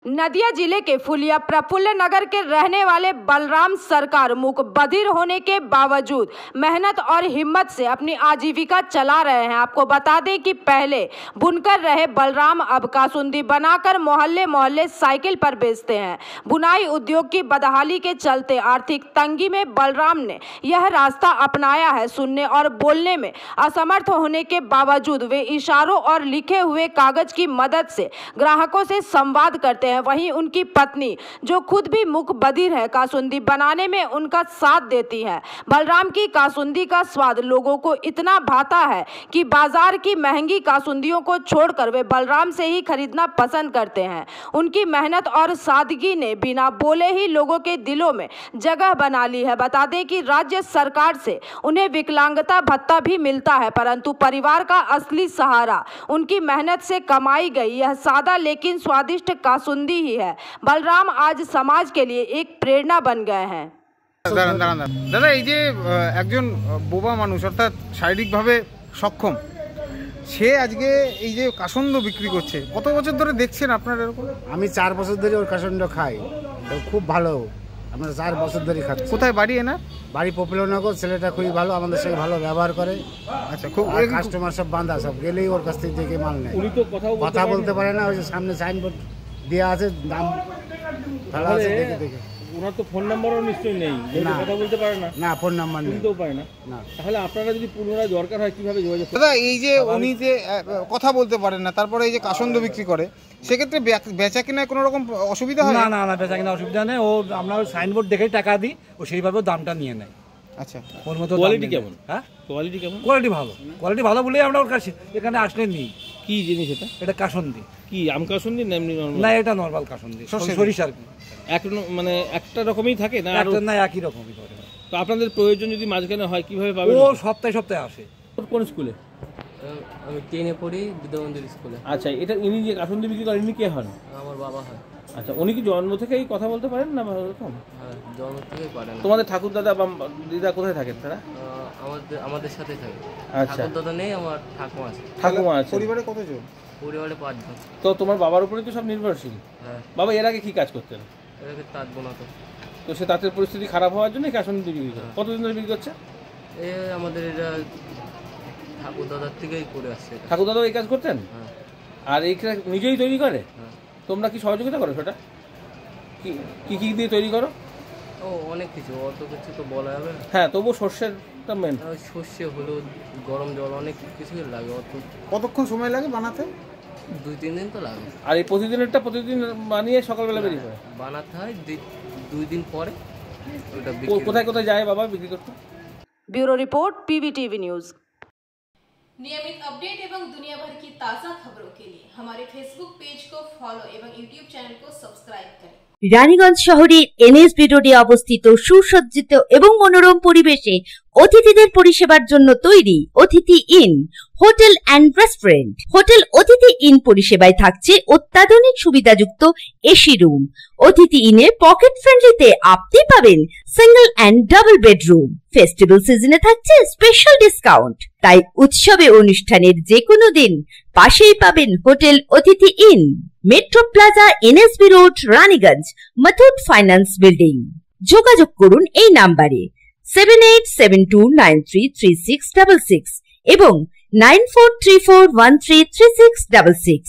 नदिया जिले के फुलिया प्रफुल्ल नगर के रहने वाले बलराम सरकार मूक बधिर होने के बावजूद मेहनत और हिम्मत से अपनी आजीविका चला रहे हैं। आपको बता दें कि पहले बुनकर रहे बलराम अब कासुंदी बनाकर मोहल्ले मोहल्ले साइकिल पर बेचते हैं। बुनाई उद्योग की बदहाली के चलते आर्थिक तंगी में बलराम ने यह रास्ता अपनाया है। सुनने और बोलने में असमर्थ होने के बावजूद वे इशारों और लिखे हुए कागज की मदद से ग्राहकों से संवाद करते हैं। वहीं उनकी पत्नी जो खुद भी मूक बधिर है कासुंदी बनाने में उनका साथ देती है। बलराम की कासुंदी का स्वाद लोगों को इतना भाता है कि बाजार की महंगी कासुंदियों को छोड़कर वे बलराम से ही खरीदना पसंद करते हैं। उनकी मेहनत और सादगी ने बिना बोले ही लोगों के दिलों में जगह बना ली है। बता दें कि राज्य सरकार से उन्हें विकलांगता भत्ता भी मिलता है, परंतु परिवार का असली सहारा उनकी मेहनत से कमाई गई यह सादा लेकिन स्वादिष्ट कासुंदी ही है। बलराम आज समाज के लिए एक प्रेरणा बन गए हैं। दादा এই যে একজন বোবা মানুষ অর্থাৎ শারীরিকভাবে সক্ষম সে আজকে এই যে কাসন্দ বিক্রি করছে, কত বছর ধরে দেখছেন আপনারা এরকম? আমি 4 বছর ধরে ওর কাসন্দ খাই, খুব ভালো। আমরা 4 বছর ধরে খাচ্ছি। কোথায় বাড়ি এনা? বাড়ি পপুলারনগর। ছেলেটা খুবই ভালো, আমাদের সাথে ভালো ব্যবহার করে। আচ্ছা, খুব কাস্টমার সব বাঁধা, সব গেলেই ওর কাছ থেকে মাল নেয়। উনি তো কথা বলতে পারে না, ওই যে সামনে সাইনবোর্ড দেওয়া আছে, দাম ভালো আছে দেখে দেখে। ওনার তো ফোন নাম্বারও নিশ্চয়ই নেই, কথা বলতে পারে না। না, ফোন নাম্বার নেই, বলতেও পারে না। তাহলে আপনারা যদি পুনরায় দরকার হয় কিভাবে যোগাযোগ? দাদা এই যে উনি যে কথা বলতে পারেন না, তারপরে এই যে কাসন্দ বিক্রি করে, সেক্ষেত্রে বেচা কিনায় কোনো রকম অসুবিধা হয়? না না না, বেচা কিনা অসুবিধা নেই। ও আমরা সাইনবোর্ড দেখেই টাকা দিই, ও সেইভাবে দামটা নিয়ে নেয়। আচ্ছা, ওর মতো কোয়ালিটি কেমন? হ্যাঁ, কোয়ালিটি কেমন? কোয়ালিটি ভালো, কোয়ালিটি ভালো বলেই আমরা ওর কাছে এখানে আসলে নিই। কি জিনিস এটা? এটা কাসন্দি। কি আম কাসন্দি না এমনি নরমাল? না, এটা নরমাল কাসন্দি, সরিষার। মানে একটা রকমই থাকে না? একটা না, একই রকমই করে। তো আপনাদের প্রয়োজন যদি মাঝখানে হয় কিভাবে পাবেন? ও সপ্তাহে সপ্তাহে আসে। কোন স্কুলে? আমি 10-এ পড়ি, বিদ্যামন্দির স্কুলে। আচ্ছা, এটা ইনি যে কাসন্দি বিক্রি করেন ইনি কে হন? আমার বাবা হয়। আচ্ছা, উনি কি জন্ম থেকেই কথা বলতে পারেন না এরকম? হ্যাঁ, জন্ম থেকেই পারেন। তোমাদের ঠাকুর দাদা বা দিদা কোথায় থাকেন তারা? আমাদের সাথে থাকে। আচ্ছা, ঠাকুর দাদা নেই, আমার ঠাকুমা আছে। ঠাকুমা আছে। পরিবারে কতজন? পরিবারে 5 জন। তো তোমার বাবার উপরে তো সব নির্ভরশীল। হ্যাঁ। বাবা এর আগে কি কাজ করতেন? এর আগে তাঁত বোনাতো। তো সে তাঁতের পরিস্থিতি খারাপ হওয়ার জন্য কাসন্দি বিক্রি করে। কতদিন ধরে বিক্রি করছে? আমাদের এটা ঠাকুর দাদার থেকেই করে আসছে। ঠাকুর দাদা এই কাজ করতেন? হ্যাঁ। আর এই নিজেই তৈরি করে? হ্যাঁ। তোমরা কি সহযোগিতা করো সেটা? কি কি দিয়ে তৈরি করো? অনেক কিছু, অত কিছু তো বলা যাবে না। হ্যাঁ, তবু সর্ষেরটা মেন। সর্ষে, হলুদ, গরম জল, অনেক কিছুই লাগে। অত কতক্ষণ সময় লাগে বানাতে? 2-3 দিন তো লাগে। আর এই প্রতিদিনেরটা প্রতিদিন বানিয়ে সকালবেলা বেরিয়ে পড়ে বানাতে হয়, 2 দিন পরে ওটা কোথায় কোথায় যায় বাবা বিক্রি করতে? Bureau report PVTV news. नियमित अपडेट एवं दुनिया भर की ताज़ा खबरों के लिए हमारे फेसबुक पेज को फॉलो एवं यूट्यूब चैनल को सब्सक्राइब करें। রানীগঞ্জ শহরের NSB রোডে অবস্থিত সুসজ্জিত এবং মনোরম পরিবেশে অতিথিদের পরিষেবার জন্য তৈরি অতিথি in hotel and restaurant. Hotel অতিথি ইন পরিষেবায় থাকছে অত্যাধুনিক সুবিধাযুক্ত এসি রুম। অতিথি ইনে পকেট ফ্রেন্ডলিতে আপনি পাবেন single and double bedroom. Festival সিজনে থাকছে স্পেশাল ডিসকাউন্ট। তাই উৎসবে অনুষ্ঠানের যে কোনো দিন পাশেই পাবেন হোটেল অতিথি in, metro plaza, NSB road, Raniganj, Muthoot finance building. যোগাযোগ করুন এই নাম্বারে 7872933666 এবং 9434133666।